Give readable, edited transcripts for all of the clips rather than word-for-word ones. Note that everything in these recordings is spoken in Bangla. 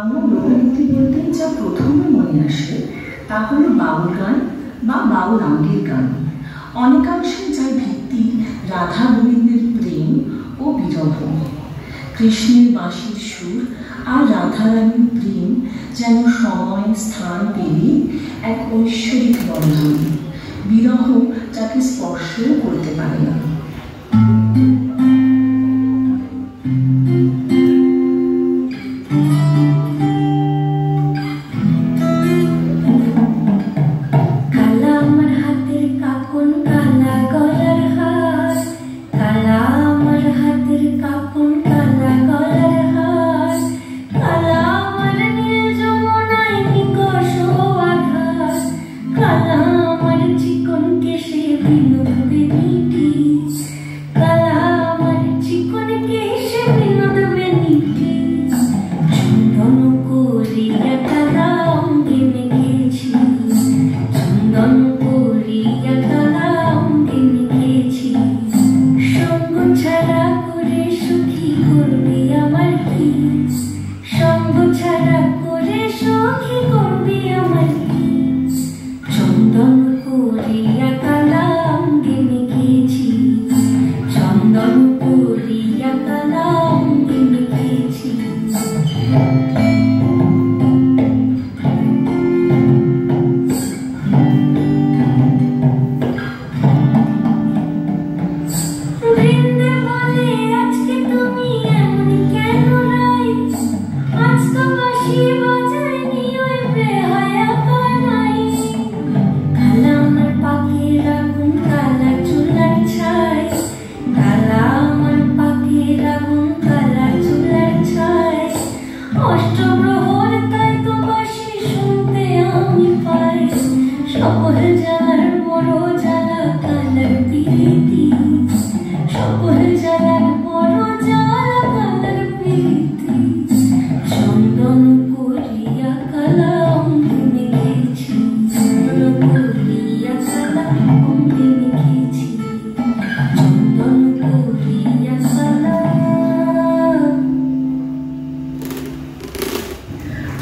বাংলা লোকগীতি বলতে যা প্রথমে মনে আসে তা হল বাউল গান বা বাউল আঙ্গের গান। অনেকাংশে যার ভিত্তি রাধা গোবিন্দের প্রেম ও বিরহ। কৃষ্ণের বাঁশির সুর আর রাধারানীর প্রেম যেন সময় স্থান পেরিয়ে এক ঐশ্বরিক বন্ধন, বিরহ যাকে স্পর্শও করতে পারে না।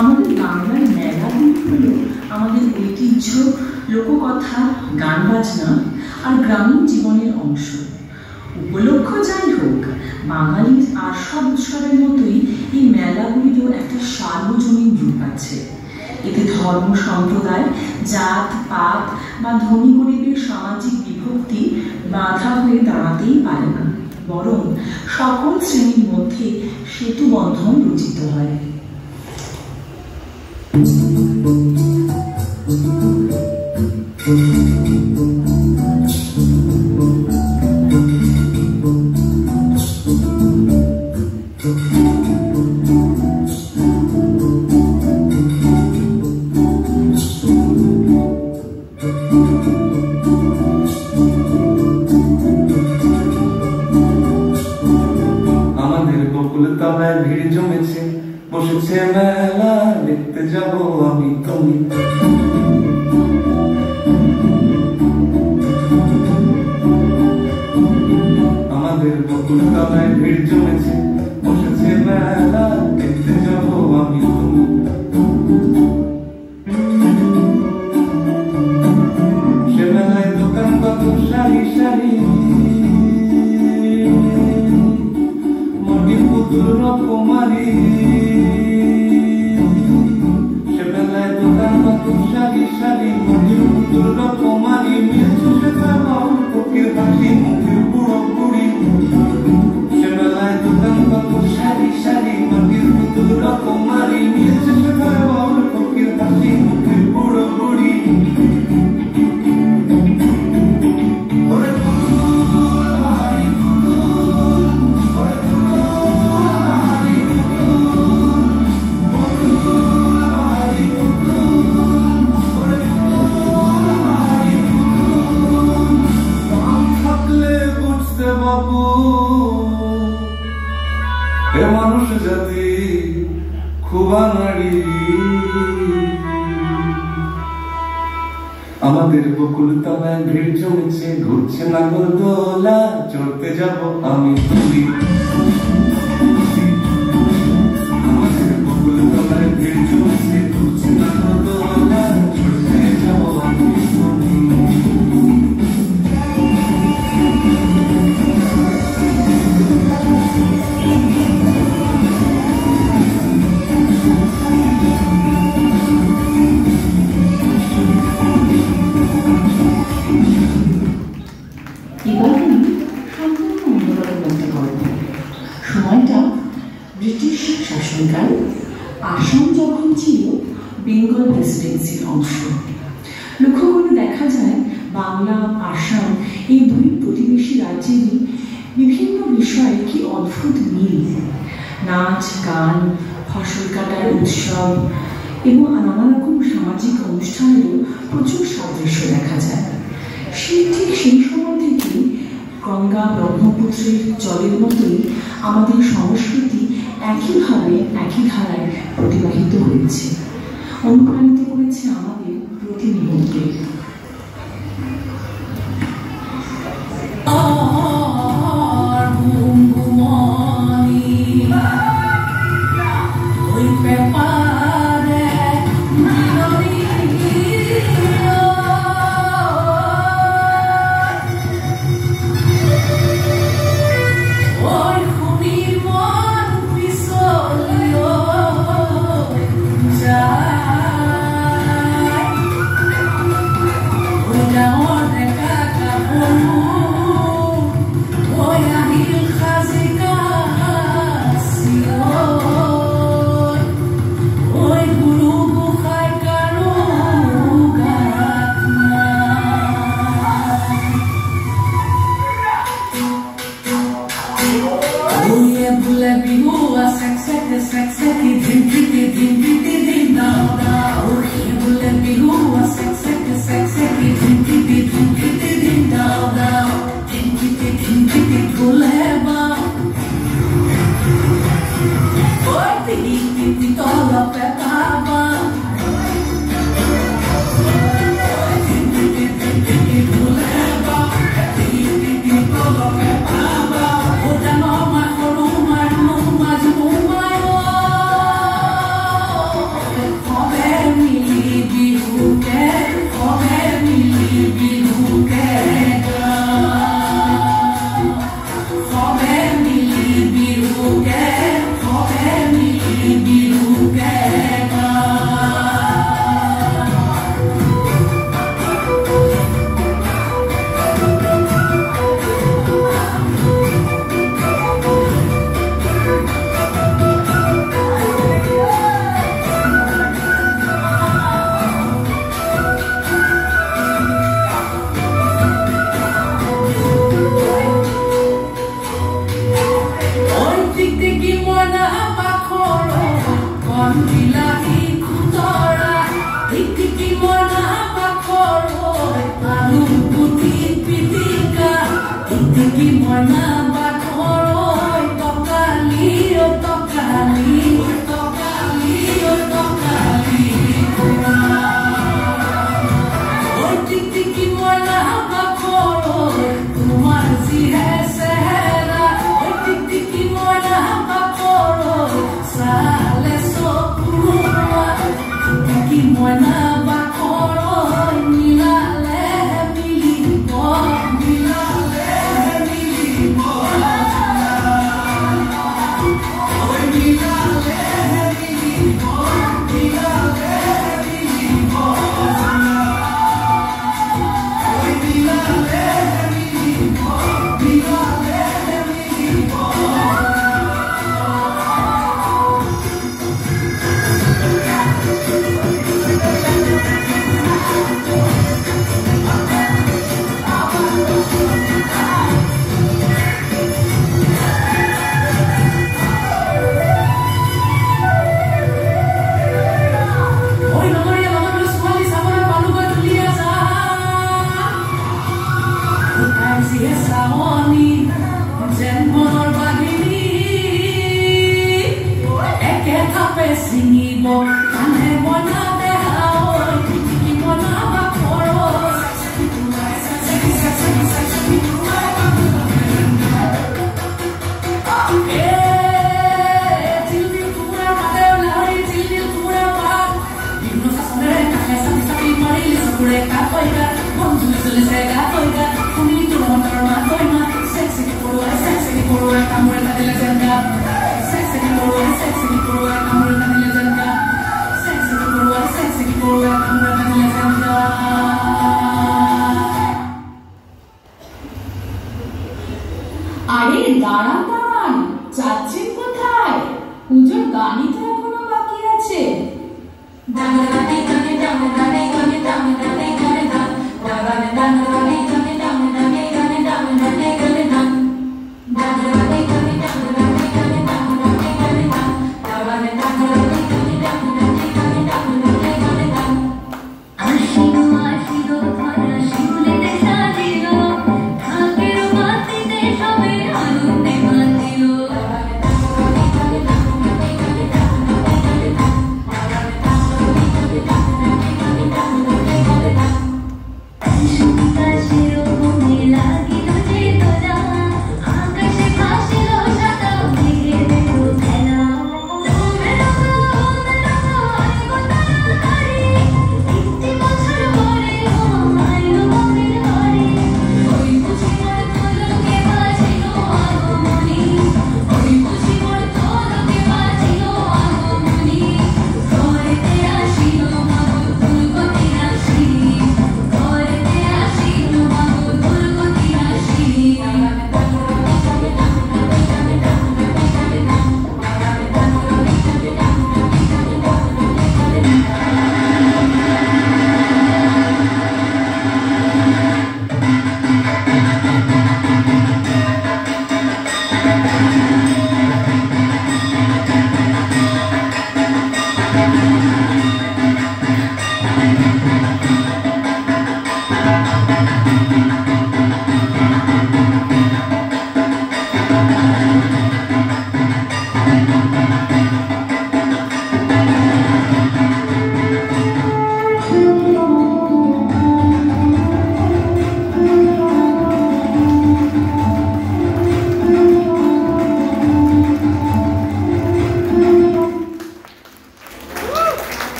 আমাদের বাংলার মেলাগুলি হল আমাদের ঐতিহ্য, লোককথা, গান বাজনা আর গ্রামীণ জীবনের অংশ। উপলক্ষ যাই হোক, বাঙালির আর সব উৎসবের মতোই এই মেলাগুলিরও একটা সার্বজনীন রূপ আছে। এতে ধর্ম, সম্প্রদায়, জাত পাত বা ধনী গরিবের সামাজিক বিভক্তি বাধা হয়ে দাঁড়াতেই পারে না, বরং সকল শ্রেণীর মধ্যে সেতু বন্ধন রচিত হয়। আমাদের বকুল তলায় ভিড় জমেছে, বসেছে মেলা, দেখতে যাবো আমি তুমি। আমাদের বকুল তলায় ভিড় জমেছে, বসেছে মেলা, দেখতে যাবো আমি তুমি। সে মেলায় দোকান কত সারি সারি, মটির পুতুল রকমারি। সে মেলায় দোকান কত সারি সারি, মটির পুতুল রকমারি। মিলছে সে বাউল কোকিল হাসি, মুখের বুড়ো বুড়ি। সে মেলায় দোকান কত সারি সারি, মটির পুতুল রকমারি। মিলছে সে বাউল কোকিল হাসি, মুখের বুড়ো বুড়ি। মানুষ জাতি খুবা নারী, আমাদের বকুল তলায় ভিড় জমেছে, ঘুরছে নাগর দোলা, চড়তে যাব আমি তুমি। আমাদের বকুল তলায় ব্রিটিশ শাসনকাল আসাম যখন ছিল বেঙ্গল প্রেসিডেন্সির অংশ। লক্ষ্য করে দেখা যায় বাংলা আসাম এই দুই প্রতিবেশী রাজ্যেরই বিভিন্ন বিষয়ে কি অদ্ভুত মিল। নাচ গান, ফসল কাটার উৎসব এবং নানা রকম সামাজিক অনুষ্ঠানেরও প্রচুর সাদৃশ্য দেখা যায়। ঠিক সেই সময় থেকে গঙ্গা ব্রহ্মপুত্রের জলের মতোই আমাদের সংস্কৃতি একইভাবে একই ধারায় প্রতিবাহিত হয়েছে, অনুপ্রাণিত করেছে আমাদের প্রতিনিয়ত। গানই তো এখনো বাকি আছে।